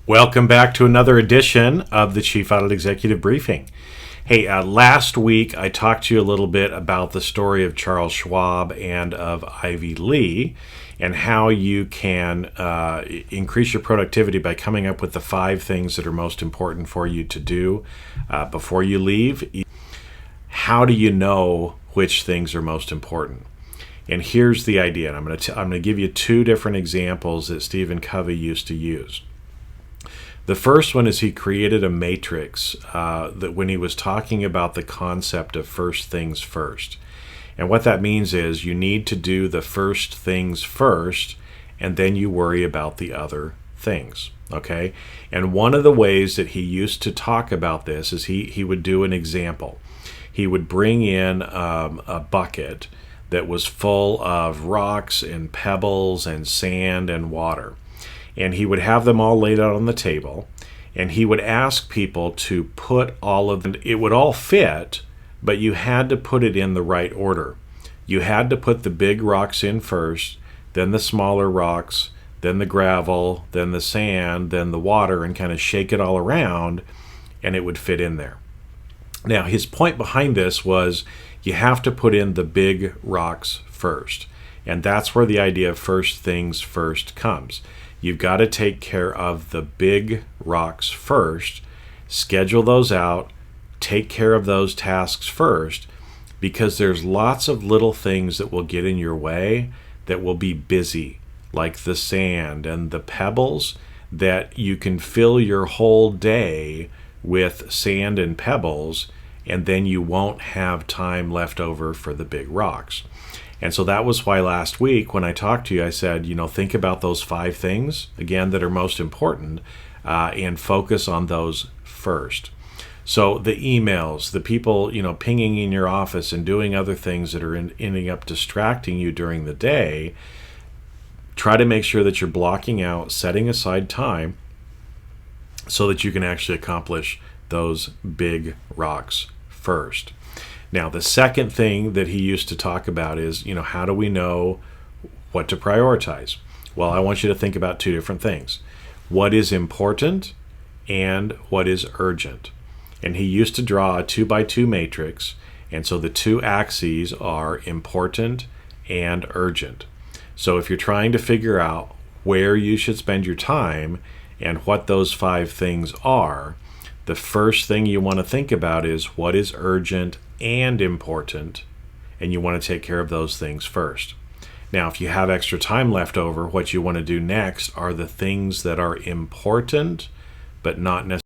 Welcome back to another edition of the Chief Audit Executive Briefing. Hey, last week I talked to you a little bit about the story of Charles Schwab and of Ivy Lee and how you can increase your productivity by coming up with the 5 things that are most important for you to do before you leave. How do you know which things are most important? And here's the idea. And I'm going to give you 2 different examples that Stephen Covey used to use. The first one is he created a matrix that when he was talking about the concept of first things first. And what that means is you need to do the first things first, and then you worry about the other things. Okay? And one of the ways that he used to talk about this is he would do an example. He would bring in a bucket that was full of rocks and pebbles and sand and water. And he would have them all laid out on the table, and he would ask people to put all of them. It would all fit, but you had to put it in the right order. You had to put the big rocks in first, then the smaller rocks, then the gravel, then the sand, then the water, and kind of shake it all around, and it would fit in there. Now, his point behind this was you have to put in the big rocks first, and that's where the idea of first things first comes. You've got to take care of the big rocks first, schedule those out, take care of those tasks first, because there's lots of little things that will get in your way that will be busy, like the sand and the pebbles, that you can fill your whole day with sand and pebbles, and then you won't have time left over for the big rocks. And so that was why last week when I talked to you, I said, think about those 5 things, again, that are most important, and focus on those first. So the emails, the people, pinging in your office and doing other things that are ending up distracting you during the day, try to make sure that you're blocking out, setting aside time so that you can actually accomplish those big rocks first. Now, the second thing that he used to talk about is, how do we know what to prioritize? Well, I want you to think about 2 different things. What is important and what is urgent? And he used to draw a 2x2 matrix, and so the 2 axes are important and urgent. So if you're trying to figure out where you should spend your time and what those 5 things are, the first thing you want to think about is what is urgent and important, and you want to take care of those things first. Now, if you have extra time left over, what you want to do next are the things that are important but not necessarily